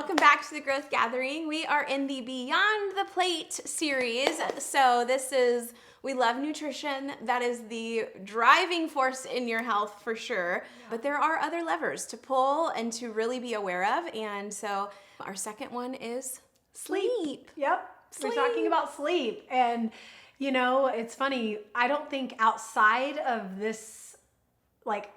welcome back to the Growth Gathering. We are in the Beyond the Plate series. So we love nutrition. That is the driving force in your health for sure. But there are other levers to pull and to really be aware of. And so our second one is sleep. Yep. Sleep. We're talking about sleep. And, it's funny. I don't think outside of this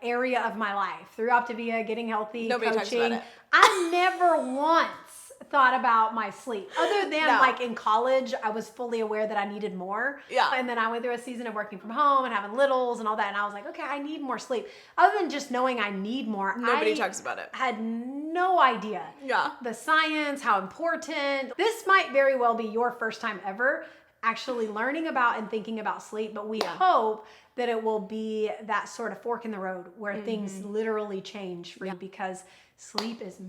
area of my life, through Optavia, getting healthy, Nobody coaching, talks about it. I never once thought about my sleep. Other than in college, I was fully aware that I needed more. Yeah. And then I went through a season of working from home and having littles and all that. And I was like, okay, I need more sleep. Other than just knowing I need more, Nobody talks about it. Had no idea. Yeah. The science, how important. This might very well be your first time ever actually learning about and thinking about sleep, but we hope that it will be that sort of fork in the road where things literally change for you, because sleep is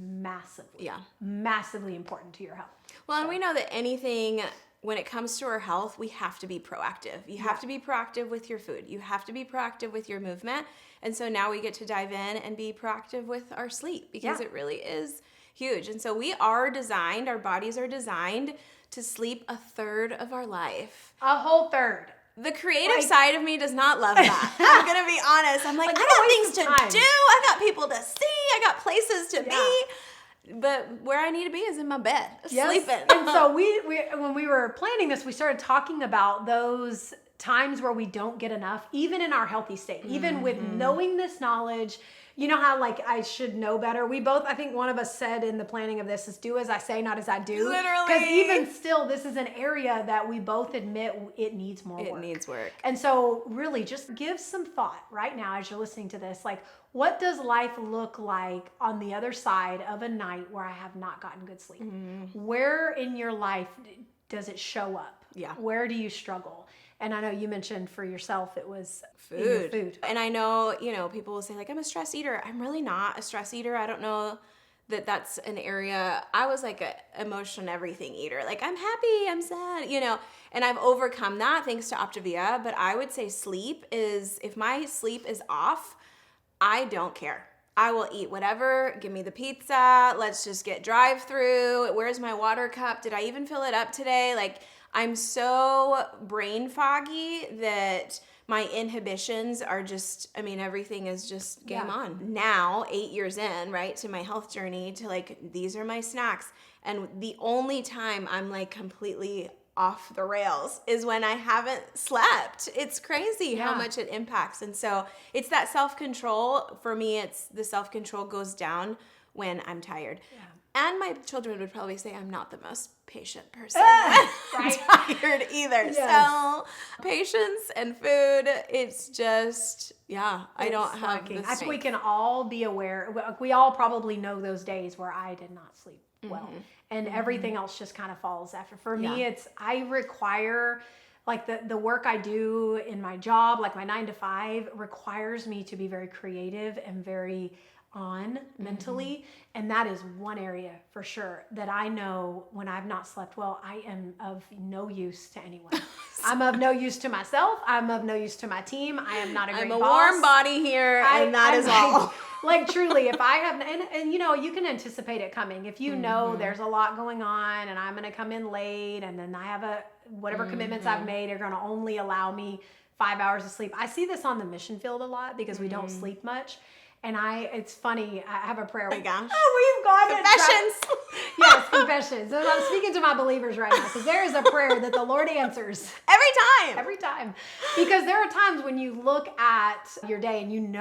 massively important to your health. Well, and we know that anything, when it comes to our health, we have to be proactive. You have to be proactive with your food. You have to be proactive with your movement. And so now we get to dive in and be proactive with our sleep, because it really is huge. And so our bodies are designed to sleep a third of our life. A whole third. The creative side of me does not love that. I'm going to be honest. I'm like, I got things to do. I got people to see. I got places to be. But where I need to be is in my bed, sleeping. And so we when we were planning this, we started talking about those times where we don't get enough, even in our healthy state, even with knowing this knowledge. You know how I should know better? We both, I think one of us said in the planning of this is do as I say, not as I do. Literally. Because even still, this is an area that we both admit it needs more work. It needs work. And so really just give some thought right now as you're listening to this. What does life look like on the other side of a night where I have not gotten good sleep? Where in your life does it show up? Yeah. Where do you struggle? And I know you mentioned for yourself it was food. And I know, people will say I'm a stress eater. I'm really not a stress eater. I don't know that that's an area. I was a emotion everything eater. I'm happy, I'm sad, and I've overcome that thanks to Optavia. But I would say if my sleep is off, I don't care. I will eat whatever. Give me the pizza. Let's just get drive-through. Where's my water cup? Did I even fill it up today? I'm so brain foggy that my inhibitions are just, everything is just game on. Now, 8 years in, right, to my health journey, to these are my snacks. And the only time I'm completely off the rails is when I haven't slept. It's crazy how much it impacts. And so it's that self-control. For me, the self-control goes down when I'm tired. Yeah. And my children would probably say I'm not the most patient person when I'm tired either. Yes. So patience and food, it's just, I don't have the I think we can all be aware. We all probably know those days where I did not sleep well. And everything else just kind of falls after. For me, I require, the work I do in my job, my 9 to 5, requires me to be very creative and very on mentally. And that is one area for sure that I know when I've not slept well, I am of no use to anyone. I'm of no use to myself. I'm of no use to my team. I am not a great boss. I'm a warm body here, and that is all. Truly, if I have, and you can anticipate it coming. If you know there's a lot going on and I'm going to come in late, and then I have whatever commitments I've made are going to only allow me 5 hours of sleep. I see this on the mission field a lot because we don't sleep much. And it's funny, I have a prayer. Oh my gosh. Oh, we've gone confessions. Yes, confessions. So I'm speaking to my believers right now, because there is a prayer that the Lord answers. Every time. Because there are times when you look at your day and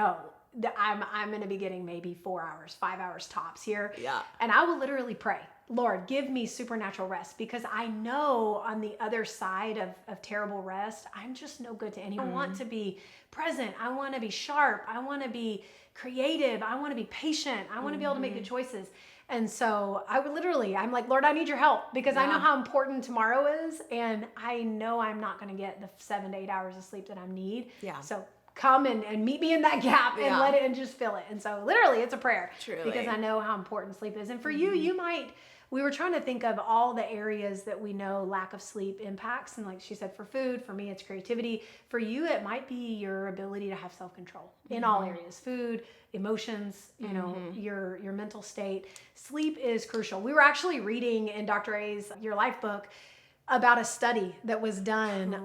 that I'm going to be getting maybe 4 hours, 5 hours tops here. Yeah. And I will literally pray, Lord, give me supernatural rest, because I know on the other side of terrible rest, I'm just no good to anyone. I want to be present. I want to be sharp. I want to be creative. I want to be patient. I want to be able to make good choices. And so I'm like, Lord, I need your help, because I know how important tomorrow is. And I know I'm not going to get the 7 to 8 hours of sleep that I need. Yeah. So come and meet me in that gap and let it and just feel it. And so literally it's a prayer. Truly. Because I know how important sleep is. And for you might, we were trying to think of all the areas that we know lack of sleep impacts. And like she said, for food, for me, it's creativity. For you, it might be your ability to have self-control in all areas, food, emotions, you know, your mental state. Sleep is crucial. We were actually reading in Dr. A's Your Life book about a study that was done on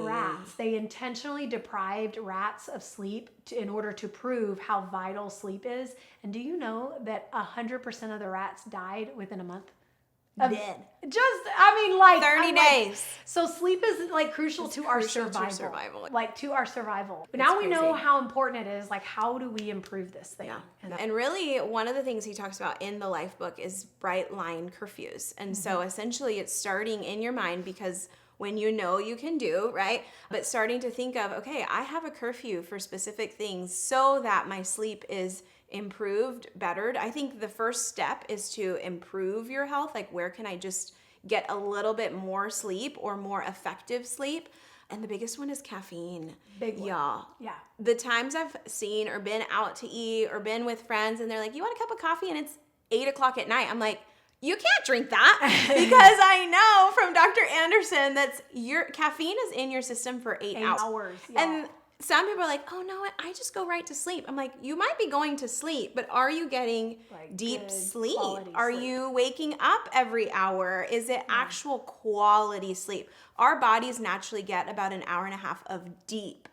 rats. They intentionally deprived rats of sleep in order to prove how vital sleep is. And do you know that 100% of the rats died within a month? Dead. Just, I mean, like 30 days. So sleep is like crucial to our survival. Like to our survival. But now we know how important it is. Like, how do we improve this thing? Yeah. And really, one of the things he talks about in the life book is bright line curfews. And so essentially it's starting in your mind, because when you know you can do, right? But starting to think of, okay, I have a curfew for specific things so that my sleep is improved, bettered. I think the first step is to improve your health. Like, where can I just get a little bit more sleep or more effective sleep? And the biggest one is caffeine. Big one. Yeah. The times I've seen or been out to eat or been with friends and they're like, you want a cup of coffee? And it's 8:00 at night. I'm like, you can't drink that, because I know from Dr. Anderson that your caffeine is in your system for 8 hours. And some people are like, oh no, I just go right to sleep. I'm like, you might be going to sleep, but are you getting deep sleep? Are you waking up every hour? Is it actual quality sleep? Our bodies naturally get about an hour and a half of deep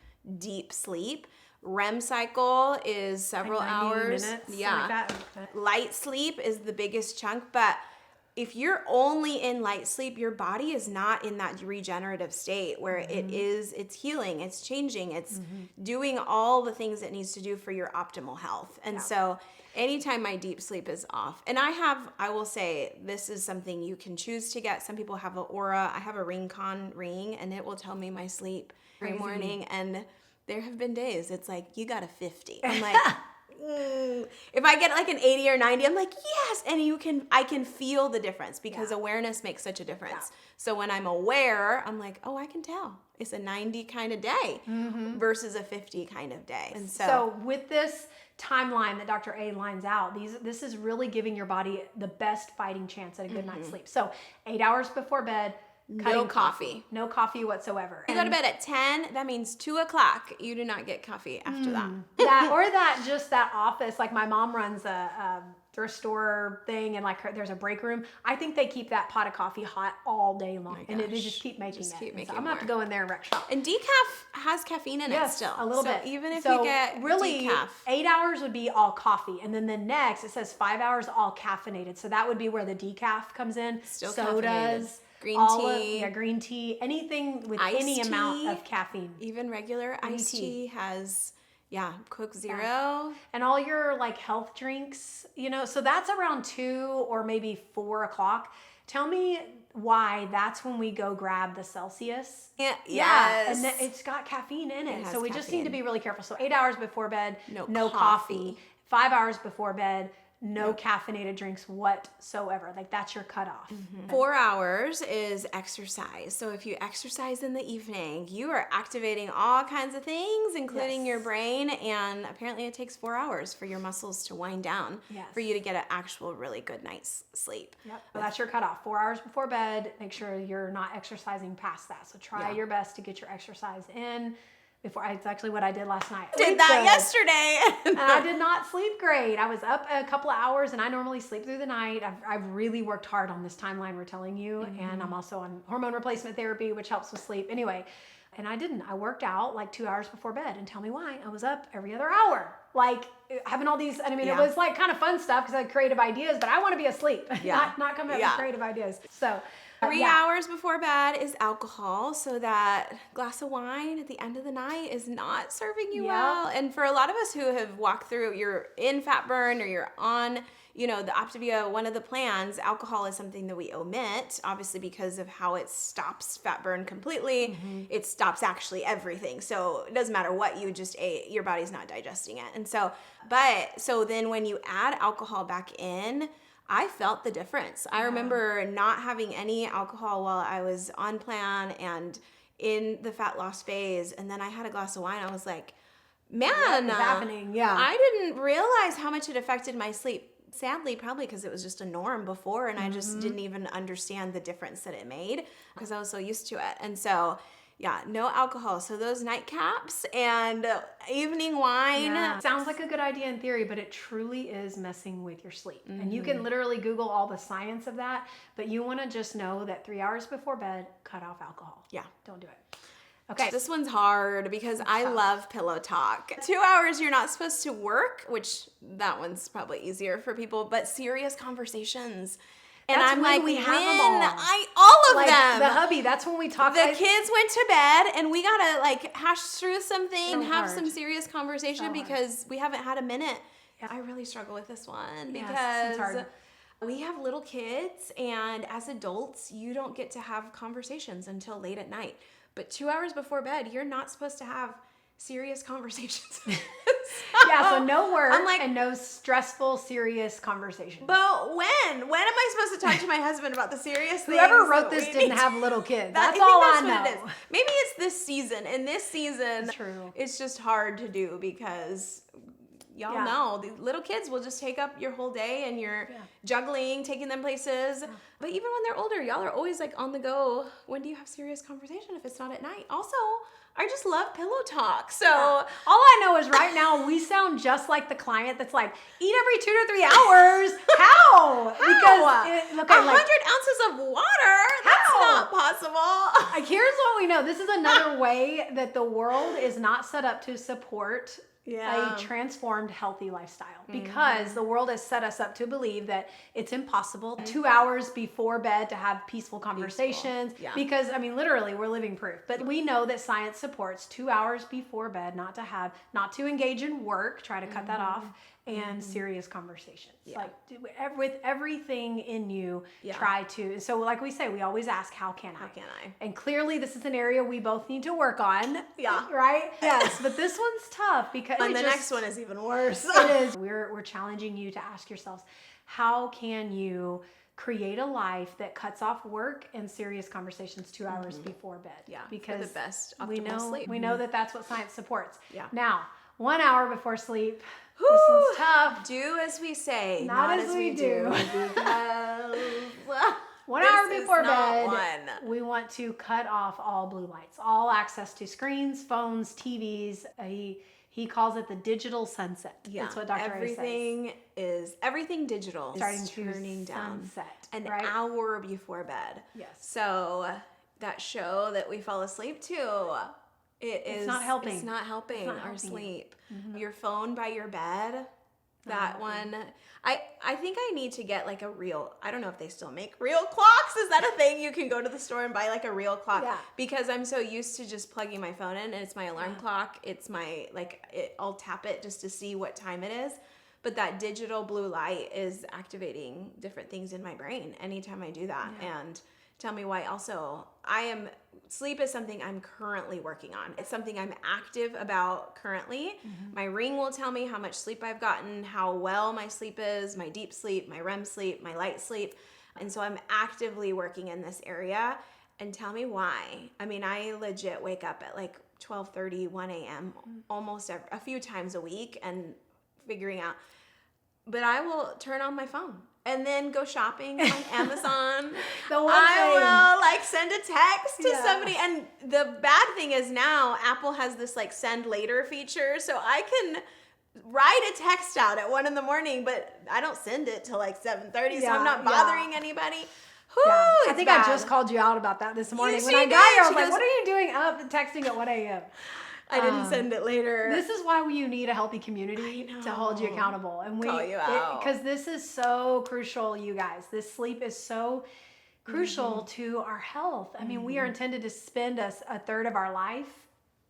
sleep. REM cycle is several like hours. Minutes, yeah. Like that. Light sleep is the biggest chunk, but if you're only in light sleep, your body is not in that regenerative state where it's healing, it's changing, it's doing all the things it needs to do for your optimal health. And so anytime my deep sleep is off, and I will say, this is something you can choose to get. Some people have an Aura. I have a RingCon ring, and it will tell me my sleep every morning. And there have been days it's like, you got a 50. I'm like, if I get like an 80 or 90, I'm like, yes. And I can feel the difference, because awareness makes such a difference. Yeah. So when I'm aware, I'm like, oh, I can tell it's a 90 kind of day versus a 50 kind of day. And so with this timeline that Dr. A lines out, this is really giving your body the best fighting chance at a good night's sleep. So 8 hours before bed, no coffee. No coffee whatsoever. You go to bed at 10, that means 2:00. You do not get coffee after that. That office, like my mom runs a thrift store thing, and like there's a break room. I think they keep that pot of coffee hot all day long, and they just keep making it. So I'm gonna have to go in there and wreck shop. And decaf has caffeine in it still. A little bit. Even if you get really decaf. 8 hours would be all coffee, and then the next it says 5 hours all caffeinated. So that would be where the decaf comes in. Still sodas. Caffeinated. Green tea, anything with any amount of caffeine. Even regular iced tea has, Coke Zero. And all your like health drinks, so that's around 2 or maybe 4 o'clock. Tell me why that's when we go grab the Celsius. Yes. And it's got caffeine in it. So we just need to be really careful. So 8 hours before bed, no coffee. 5 hours before bed, no caffeinated drinks whatsoever. Like, that's your cutoff. 4 hours is exercise. So if you exercise in the evening, you are activating all kinds of things, including your brain. And apparently it takes 4 hours for your muscles to wind down for you to get an actual really good night's sleep. Yep. Well, that's your cutoff. 4 hours before bed. Make sure you're not exercising past that. So try your best to get your exercise in. It's actually what I did last night. Did that yesterday. And I did not sleep great. I was up a couple of hours, and I normally sleep through the night. I've really worked hard on this timeline we're telling you. And I'm also on hormone replacement therapy, which helps with sleep. Anyway, and I didn't. I worked out like 2 hours before bed, and tell me why. I was up every other hour. Like having all these, it was like kind of fun stuff because I had creative ideas, but I want to be asleep, not come up with creative ideas. So 3 hours before bed is alcohol, so that glass of wine at the end of the night is not serving you well. And for a lot of us who have walked through, you're in fat burn or you're on, the Optavia, one of the plans, alcohol is something that we omit, obviously because of how it stops fat burn completely. It stops actually everything. So it doesn't matter what you just ate, your body's not digesting it. And so then when you add alcohol back in, I felt the difference. I remember not having any alcohol while I was on plan, and in the fat loss phase, and then I had a glass of wine. I was like, man, What is happening? Yeah. I didn't realize how much it affected my sleep. Sadly, probably because it was just a norm before, and I just didn't even understand the difference that it made because I was so used to it. And so, yeah, no alcohol. So those nightcaps and evening wine. Yeah. Sounds like a good idea in theory, but it truly is messing with your sleep. And you can literally Google all the science of that, but you want to just know that 3 hours before bed, cut off alcohol. Yeah. Don't do it. Okay. This one's hard because I love pillow talk. 2 hours you're not supposed to work, which that one's probably easier for people, but serious conversations. And That's I'm when like, we have them when? all. All of Like them. the hubby, that's when we talk. The kids went to bed and we gotta like hash through something So and have hard. some serious conversation So hard. because we haven't had a minute. Yeah. I really struggle with this one Yes, because it's hard. we have little kids, and as adults, you don't get to have conversations until late at night. But 2 hours before bed, you're not supposed to have serious conversations. Yeah, so no work I'm like, and no stressful, serious conversations. but when? When am I supposed to talk to my husband about the serious things? Whoever wrote that this we didn't need have to- little kids. That- That's all I think know. what it is. Maybe it's this season. In this season, It's true. it's just hard to do because y'all Yeah. know the little kids will just take up your whole day, and you're juggling, taking them places. But even when they're older, y'all are always like on the go. When do you have serious conversation if it's not at night? Also, I just love pillow talk. So All I know is right now we sound just like the client that's like, eat every 2 to 3 hours. How? Because look, 100 ounces of water. That's How? not possible. Here's what we know. This is another way that the world is not set up to support Yeah. a transformed, healthy lifestyle because the world has set us up to believe that it's impossible 2 hours before bed to have peaceful conversations. Yeah. Because, I mean, literally, we're living proof. But we know that science supports 2 hours before bed not to engage in work, try to cut that off, and serious conversations. Like with everything in you, try to. So, like we say, we always ask, how can I? How can I? And clearly, this is an area we both need to work on. Yeah. Right? Yes. But this one's tough because And the next one is even worse. it is. We're challenging you to ask yourselves, how can you create a life that cuts off work and serious conversations 2 hours before bed? Yeah, because for the best we optimal know sleep. we know that that's what science supports. Yeah. Now, 1 hour before sleep. This one's tough. Do as we say, Not as we do. Because 1 hour this is before not bed, one. we want to cut off all blue lights, all access to screens, phones, TVs. He calls it the digital sunset. Yeah, That's what Dr. Ray says. everything digital Starting is to turning down sunset, an right? hour before bed. Yes. So that show that we fall asleep to, it's not helping. It's not helping our helping you. sleep. Your phone by your bed. That one, I think I need to get like a real, I don't know if they still make real clocks. Is that a thing? You can go to the store and buy like a real clock. Yeah. Because I'm so used to just plugging my phone in, and it's my alarm clock. It's my, I'll tap it just to see what time it is. But that digital blue light is activating different things in my brain anytime I do that. And tell me why. Also, sleep is something I'm currently working on. It's something I'm active about currently. My ring will tell me how much sleep I've gotten, how well my sleep is, my deep sleep, my REM sleep, my light sleep. And so I'm actively working in this area. And tell me why. I mean, I legit wake up at like 12:30, 1 a.m. almost a few times a week and figuring out. But I will turn on my phone and then go shopping on Amazon. I will send a text to somebody. And the bad thing is now Apple has this send later feature. So I can write a text out at 1 a.m, but I don't send it till 7:30. So I'm not bothering anybody. I think I just called you out about that this morning. When I got here, I was like, what are you doing up and texting at 1 a.m.? I didn't send it later. This is why you need a healthy community to hold you accountable. And call you out. Because this is so crucial, you guys. This sleep is so crucial to our health. I mean, we are intended to spend a third of our life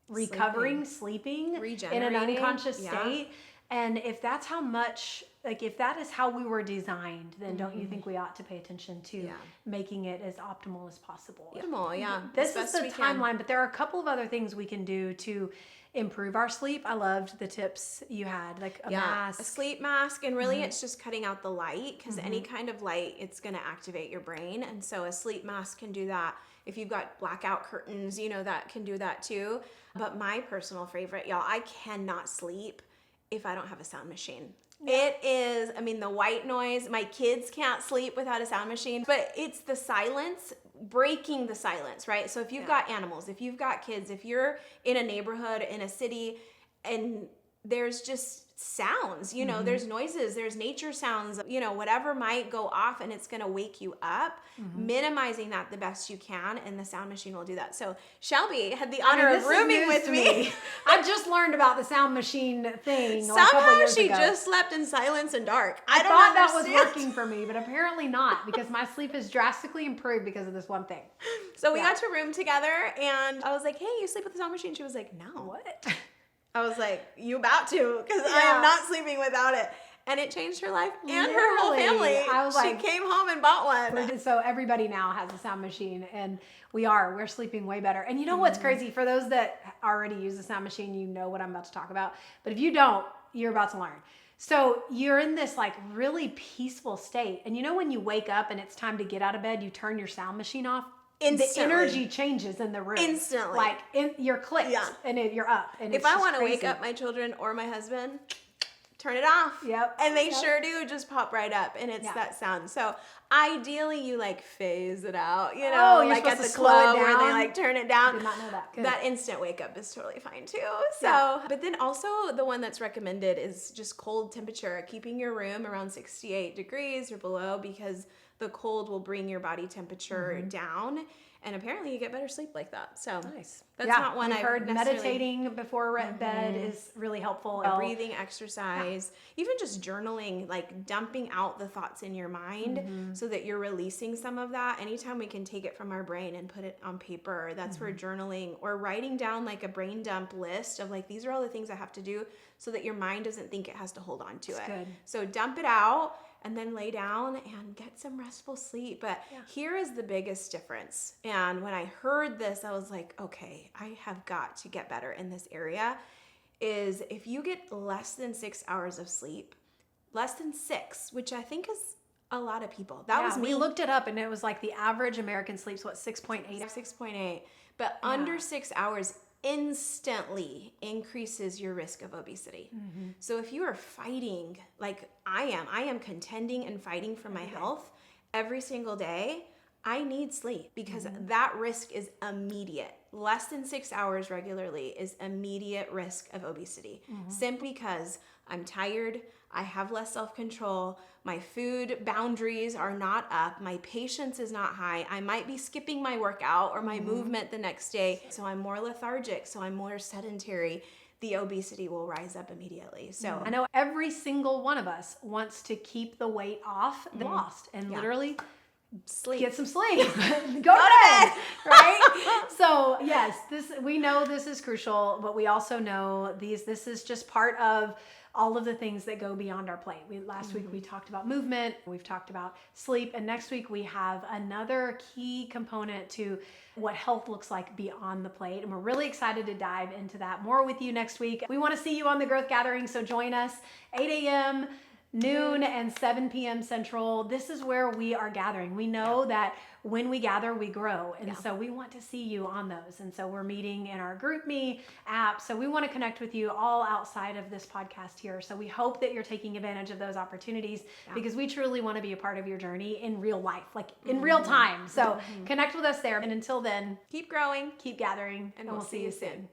recovering, sleeping in an regenerating. unconscious state. And if that's how much like if that is how we were designed, then don't you think we ought to pay attention to making it as optimal as possible? Optimal, yeah. This is the timeline, but there are a couple of other things we can do to improve our sleep. I loved the tips you had, like a mask. A sleep mask, and really it's just cutting out the light, because any kind of light, it's going to activate your brain, and so a sleep mask can do that. If you've got blackout curtains, that can do that too. But my personal favorite, y'all, I cannot sleep if I don't have a sound machine. It is, the white noise. My kids can't sleep without a sound machine, but it's the silence, breaking the silence, right? So if you've got animals, if you've got kids, if you're in a neighborhood, in a city, and there's just sounds, there's noises, there's nature sounds, whatever might go off and it's going to wake you up, minimizing that the best you can, and the sound machine will do that. So Shelby had the honor of rooming with me. I just learned about the sound machine thing Somehow a couple years she ago. just slept in silence and dark. I thought that was working for me, but apparently not, because my sleep has drastically improved because of this one thing. So we got to room together, and I was like, hey, you sleep with the sound machine? She was like, no. What? I was like, you about to, because I am not sleeping without it. And it changed her life and her whole family. She came home and bought one. So everybody now has a sound machine, and we're sleeping way better. And you know what's crazy? For those that already use the sound machine, you know what I'm about to talk about. But if you don't, you're about to learn. So you're in this like really peaceful state. And when you wake up and it's time to get out of bed, you turn your sound machine off. Instantly. The energy changes in the room. Instantly. Like you're clicked and you're up. And if I want to wake up my children or my husband, turn it off. Yep. And they sure do just pop right up, and it's that sound. So ideally you phase it out, you're like at the slow it club down. where they turn it down. Did not know that. Good. That instant wake up is totally fine too. So, but then also the one that's recommended is just cold temperature, keeping your room around 68 degrees or below, because the cold will bring your body temperature down. And apparently you get better sleep like that. So nice. That's not one I've heard. Meditating before bed is really helpful. A breathing exercise, even just journaling, like dumping out the thoughts in your mind so that you're releasing some of that. Anytime we can take it from our brain and put it on paper, that's where journaling or writing down like a brain dump list of like, these are all the things I have to do, so that your mind doesn't think it has to hold on to it. Good. So dump it out and then lay down and get some restful sleep. But here is the biggest difference. And when I heard this, I was like, okay, I have got to get better in this area, is if you get less than 6 hours of sleep, less than 6, which I think is a lot of people. That was me. We looked it up, and it was like the average American sleeps, 6.8? 6.8. But under 6 hours instantly increases your risk of obesity. So if you are fighting, like I am contending and fighting for my health every single day, I need sleep, because that risk is immediate. Less than 6 hours regularly is immediate risk of obesity, simply because I'm tired, I have less self-control, my food boundaries are not up, my patience is not high, I might be skipping my workout or my movement the next day, so I'm more lethargic, so I'm more sedentary. The obesity will rise up immediately. So I know every single one of us wants to keep the weight off the lost, and literally get some sleep. Go to bed. Right? So yes, we know this is crucial, but we also know this is just part of all of the things that go beyond our plate. Last week we talked about movement, we've talked about sleep, and next week we have another key component to what health looks like beyond the plate. And we're really excited to dive into that more with you next week. We want to see you on the Growth Gathering, so join us 8 a.m., noon, and 7 p.m. Central. This is where we are gathering. We know that when we gather, we grow. And so we want to see you on those. And so we're meeting in our GroupMe app. So we want to connect with you all outside of this podcast here. So we hope that you're taking advantage of those opportunities, because we truly want to be a part of your journey in real life, like in real time. So connect with us there. And until then, keep growing, keep gathering, and we'll see you soon.